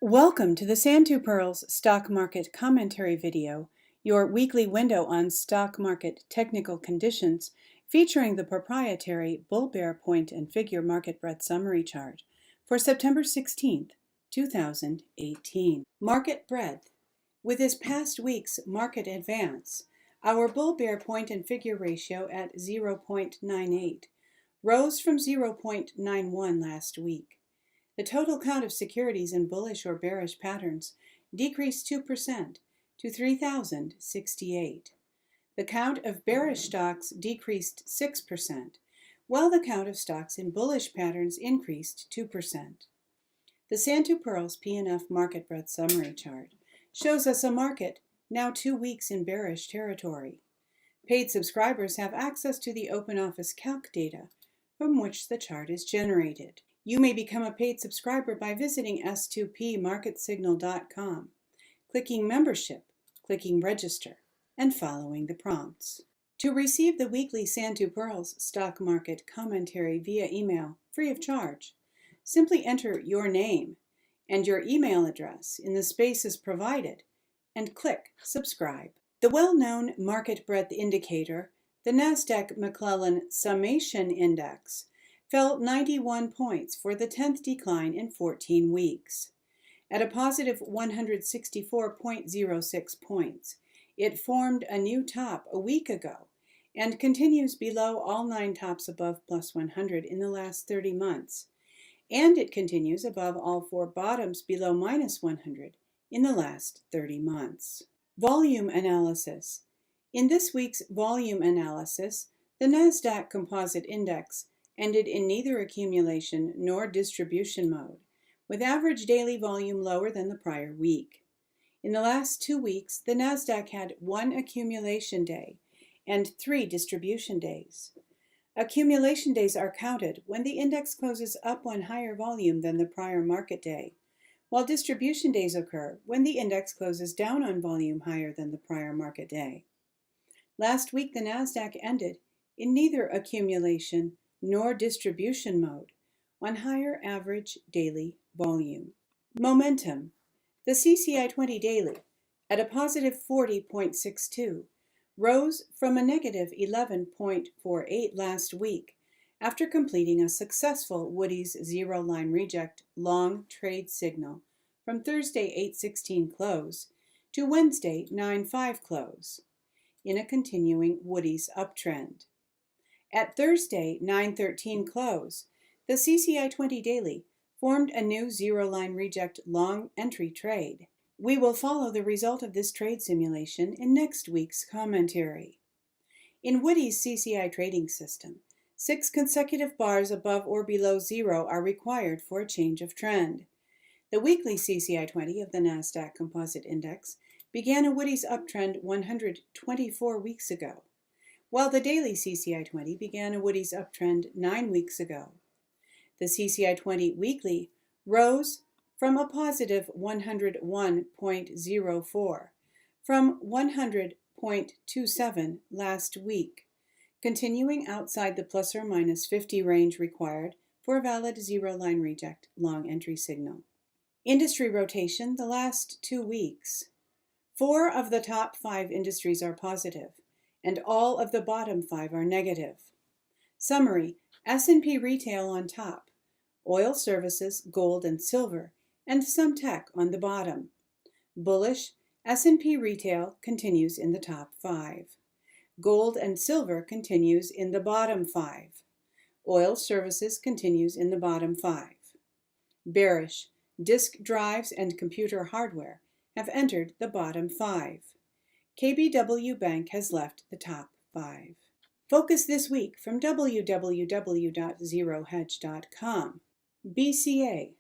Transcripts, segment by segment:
Welcome to the Pirls Stock Market Commentary video, your weekly window on stock market technical conditions, featuring the proprietary bull bear point and figure market breadth summary chart for September 16th, 2018. Market breadth. With this past week's market advance, our bull bear point and figure ratio at 0.98 rose from 0.91 last week. The total count of securities in bullish or bearish patterns decreased 2% to 3,068. The count of bearish stocks decreased 6%, while the count of stocks in bullish patterns increased 2%. The Pirls P&F Market Breadth Summary Chart shows us a market now 2 weeks in bearish territory. Paid subscribers have access to the Open Office Calc data from which the chart is generated. You may become a paid subscriber by visiting s2pmarketsignal.com, clicking Membership, clicking Register, and following the prompts. To receive the weekly Pirls Stock Market Commentary via email, free of charge, simply enter your name and your email address in the spaces provided and click Subscribe. The well-known market breadth indicator, the Nasdaq McClellan Summation Index, fell 91 points for the 10th decline in 14 weeks. At a positive 164.06 points, it formed a new top a week ago and continues below all 9 tops above plus 100 in the last 30 months, and it continues above all 4 bottoms below minus 100 in the last 30 months. Volume analysis. In this week's volume analysis, the Nasdaq Composite Index ended in neither accumulation nor distribution mode, with average daily volume lower than the prior week. In the last 2 weeks, the Nasdaq had 1 accumulation day and 3 distribution days. Accumulation days are counted when the index closes up on higher volume than the prior market day, while distribution days occur when the index closes down on volume higher than the prior market day. Last week, the Nasdaq ended in neither accumulation nor distribution mode on higher average daily volume. Momentum. The CCI 20 daily, at a positive 40.62, rose from a negative 11.48 last week after completing a successful Woody's zero-line reject long trade signal from Thursday 8:16 close to Wednesday 9:05 close, in a continuing Woody's uptrend. At Thursday 9:13 close, the CCI 20 daily formed a new zero-line reject long entry trade. We will follow the result of this trade simulation in next week's commentary. In Woody's CCI trading system, 6 consecutive bars above or below zero are required for a change of trend. The weekly CCI 20 of the Nasdaq Composite Index began a Woody's uptrend 124 weeks ago, while the daily CCI 20 began a Woody's uptrend 9 weeks ago. The CCI 20 weekly rose from a positive 101.04 from 100.27 last week, continuing outside the plus or minus 50 range required for a valid zero-line reject long entry signal. Industry rotation the last 2 weeks. 4 of the top 5 industries are positive, and all of the bottom 5 are negative. Summary: S&P retail on top, oil services, gold and silver, and some tech on the bottom. Bullish, S&P retail continues in the top 5. Gold and silver continues in the bottom 5. Oil services continues in the bottom 5. Bearish, disk drives and computer hardware have entered the bottom 5. KBW Bank has left the top 5. Focus this week from www.zerohedge.com. BCA,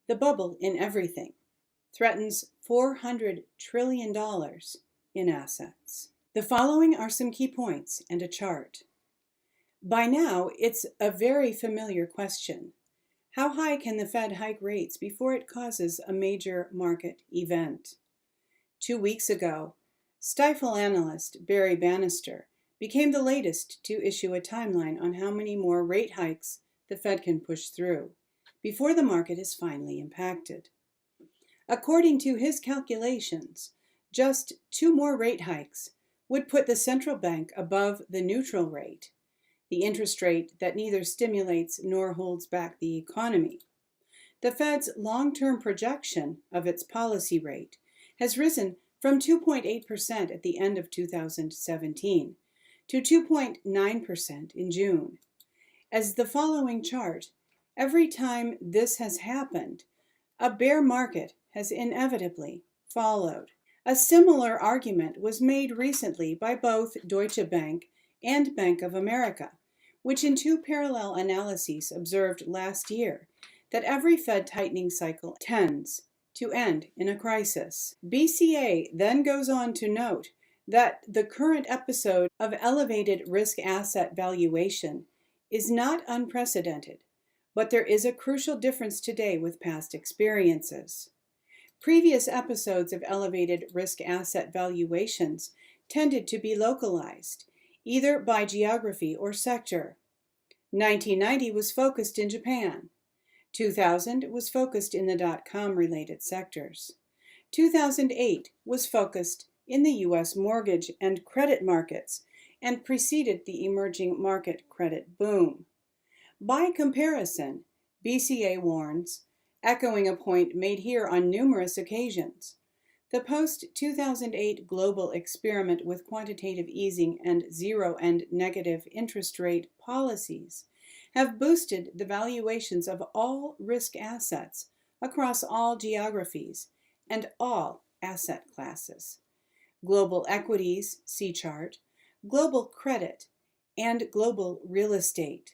the bubble in everything, threatens $400 trillion in assets. The following are some key points and a chart. By now, it's a very familiar question. How high can the Fed hike rates before it causes a major market event? 2 weeks ago, Stifel analyst Barry Bannister became the latest to issue a timeline on how many more rate hikes the Fed can push through before the market is finally impacted. According to his calculations, just 2 more rate hikes would put the central bank above the neutral rate, the interest rate that neither stimulates nor holds back the economy. The Fed's long-term projection of its policy rate has risen from 2.8% at the end of 2017 to 2.9% in June. As the following chart, every time this has happened, a bear market has inevitably followed. A similar argument was made recently by both Deutsche Bank and Bank of America, which in 2 parallel analyses observed last year that every Fed tightening cycle tends to end in a crisis. BCA then goes on to note that the current episode of elevated risk asset valuation is not unprecedented, but there is a crucial difference today with past experiences. Previous episodes of elevated risk asset valuations tended to be localized, either by geography or sector. 1990 was focused in Japan. 2000 was focused in the dot-com related sectors. 2008 was focused in the U.S. mortgage and credit markets and preceded the emerging market credit boom. By comparison, BCA warns, echoing a point made here on numerous occasions, the post-2008 global experiment with quantitative easing and zero and negative interest rate policies have boosted the valuations of all risk assets across all geographies and all asset classes. Global equities, see chart, global credit, and global real estate.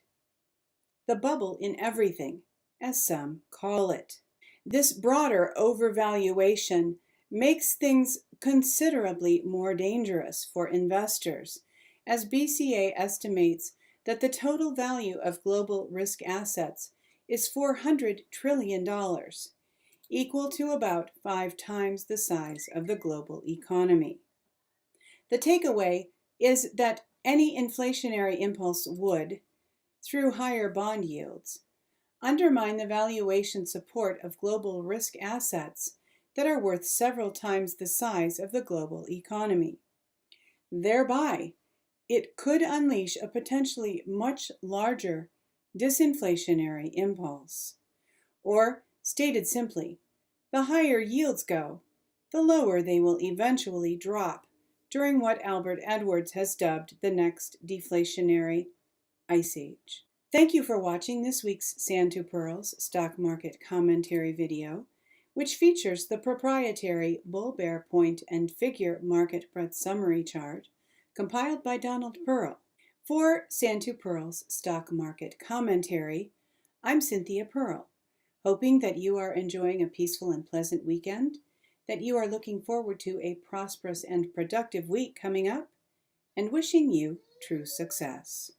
The bubble in everything, as some call it. This broader overvaluation makes things considerably more dangerous for investors, as BCA estimates that the total value of global risk assets is $400 trillion, equal to about 5 times the size of the global economy. The takeaway is that any inflationary impulse would, through higher bond yields, undermine the valuation support of global risk assets that are worth several times the size of the global economy. Thereby, it could unleash a potentially much larger disinflationary impulse. Or, stated simply, the higher yields go, the lower they will eventually drop during what Albert Edwards has dubbed the next deflationary ice age. Thank you for watching this week's Sand to Pearls Stock Market Commentary video, which features the proprietary Bull Bear Point and Figure Market Breadth Summary chart compiled by Donald Pearl. For Sand to Pearls Stock Market Commentary, I'm Cynthia Pearl, hoping that you are enjoying a peaceful and pleasant weekend, that you are looking forward to a prosperous and productive week coming up, and wishing you true success.